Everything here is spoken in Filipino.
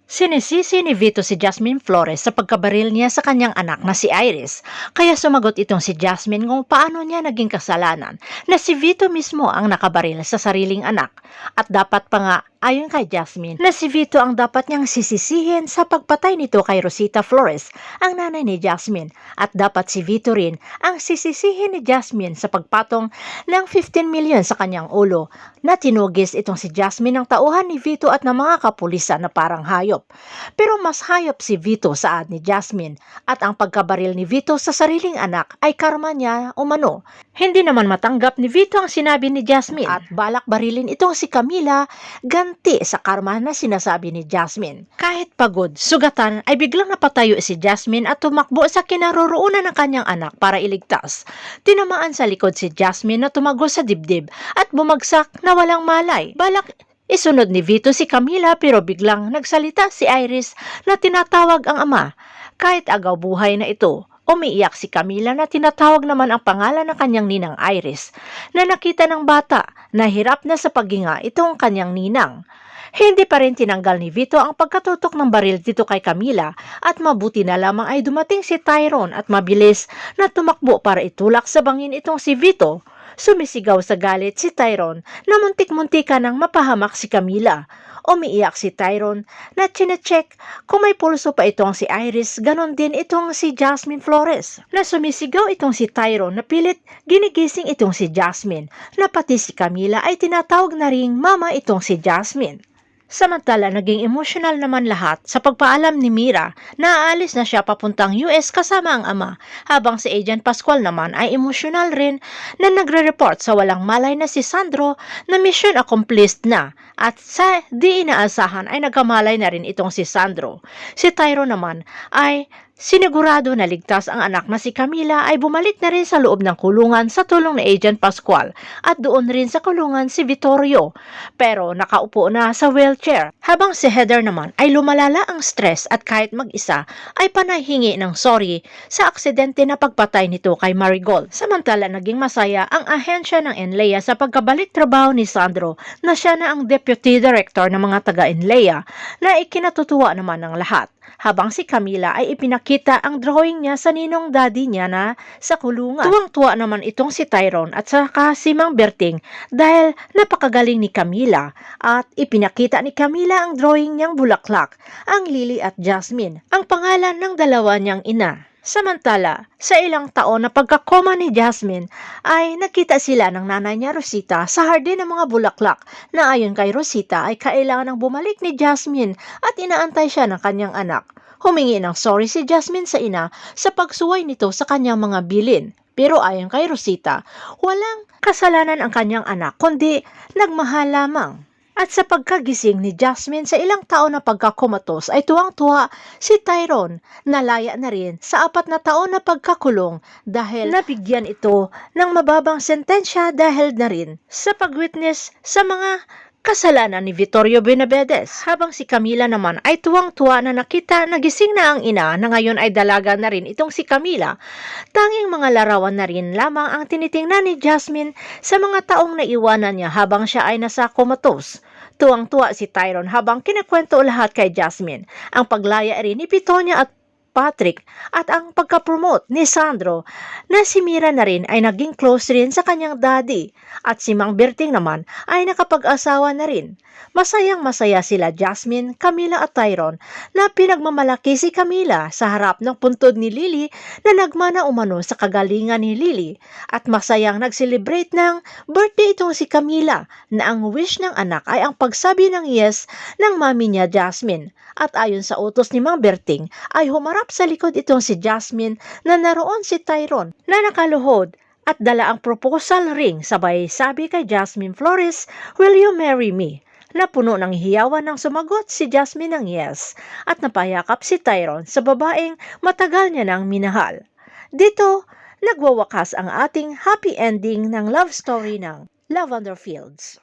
Sinisisi ni Vito si Jasmine Flores sa pagkabaril niya sa kanyang anak na si Iris, kaya sumagot itong si Jasmine kung paano niya naging kasalanan na si Vito mismo ang nakabaril sa sariling anak. At dapat pa nga, ayon kay Jasmine, na si Vito ang dapat niyang sisisihin sa pagpatay nito kay Rosita Flores, ang nanay ni Jasmine, at dapat si Vito rin ang sisisihin ni Jasmine sa pagpatong ng 15 million sa kanyang ulo na tinugis itong si Jasmine ng tauhan ni Vito at ng mga kapulisan na parang hayop. Pero mas hayop si Vito sa ad ni Jasmine, at ang pagkabaril ni Vito sa sariling anak ay karma niya umano. Hindi naman matanggap ni Vito ang sinabi ni Jasmine at balak barilin itong si Camila ganti sa karma na sinasabi ni Jasmine. Kahit pagod, sugatan ay biglang napatayo si Jasmine at tumakbo sa kinaroroonan ng kanyang anak para iligtas. Tinamaan sa likod si Jasmine na tumago sa dibdib at bumagsak na walang malay. Balak isunod ni Vito si Camila pero biglang nagsalita si Iris na tinatawag ang ama. Kahit agaw buhay na ito, umiiyak si Camila na tinatawag naman ang pangalan ng kanyang ninang Iris na nakita ng bata na hirap na sa paghinga itong kanyang ninang. Hindi pa rin tinanggal ni Vito ang pagkatutok ng baril dito kay Camila at mabuti na lamang ay dumating si Tyrone at mabilis na tumakbo para itulak sa bangin itong si Vito. Sumisigaw sa galit si Tyrone na muntik-muntika nang mapahamak si Camila. Umiiyak si Tyrone na chinecheck kung may pulso pa itong si Iris, ganon din itong si Jasmine Flores. Na sumisigaw itong si Tyrone na pilit ginigising itong si Jasmine, na pati si Camila ay tinatawag na ring mama itong si Jasmine. Samantala, naging emosyonal naman lahat sa pagpaalam ni Mira na aalis na siya papuntang US kasama ang ama, habang si Agent Pascual naman ay emosyonal rin na nagre-report sa walang malay na si Sandro na mission accomplished na, at sa di inaasahan ay nagkamalay na rin itong si Sandro. Si Tyro naman ay sinigurado na ligtas ang anak na si Camila ay bumalik na rin sa loob ng kulungan sa tulong ni Agent Pascual, at doon rin sa kulungan si Vittorio pero nakaupo na sa wheelchair, habang si Heather naman ay lumalala ang stress at kahit mag-isa ay panay hingi ng sorry sa aksidente na pagpatay nito kay Marigold. Samantala, naging masaya ang ahensya ng NLEA sa pagkabalik trabaho ni Sandro na siya na ang Deputy Director ng mga taga-NLEA, na ikinatutuwa naman ng lahat, habang si Camila ay ipinakita ang drawing niya sa ninong daddy niya na sa kulungan. Tuwang-tuwa naman itong si Tyrone at saka si Mang Berting dahil napakagaling ni Camila, at ipinakita ni Camila ang drawing niyang bulaklak, ang Lily at Jasmine, ang pangalan ng dalawa niyang ina. Samantala, sa ilang taon na pagkakoma ni Jasmine ay nakita sila ng nanay niya Rosita sa hardin ng mga bulaklak, na ayon kay Rosita ay kailangan ng bumalik ni Jasmine at inaantay siya ng kanyang anak. Humingi ng sorry si Jasmine sa ina sa pagsuway nito sa kanyang mga bilin. Pero ayon kay Rosita, walang kasalanan ang kanyang anak kundi nagmahal lamang. At sa pagkagising ni Jasmine sa ilang taon na pagkakumatos ay tuwang-tuwa si Tyrone, nalaya na rin sa 4 na taon na pagkakulong dahil nabigyan ito ng mababang sentensya dahil na rin sa pagwitness sa mga kasalanan ni Vittorio Benavides, habang si Camila naman ay tuwang-tuwa na nakita nagising na ang ina na ngayon ay dalaga na rin itong si Camila. Tanging mga larawan na rin lamang ang tinitingnan ni Jasmine sa mga taong naiwanan niya habang siya ay nasa comatose. Tuwang-tuwa si Tyrone habang kinakwento lahat kay Jasmine, ang paglaya rin ni Pitonia at Patrick at ang pagka-promote ni Sandro, na si Mira na rin ay naging close rin sa kanyang daddy, at si Mang Berting naman ay nakapag-asawa na rin. Masayang masaya sila Jasmine, Camila at Tyrone na pinagmamalaki si Camila sa harap ng puntod ni Lily na nagmana umano sa kagalingan ni Lily, at masayang nag-celebrate ng birthday itong si Camila na ang wish ng anak ay ang pagsabi ng yes ng mami niya Jasmine. At ayon sa utos ni Mang Berting ay humarap sa likod itong si Jasmine na naroon si Tyrone na nakaluhod at dala ang proposal ring, sabay sabi kay Jasmine Flores, "Will you marry me?" Na puno ng hiyawan nang sumagot si Jasmine ng yes, at napayakap si Tyrone sa babaeng matagal niya nang minahal. Dito nagwawakas ang ating happy ending ng love story ng Lavender Fields.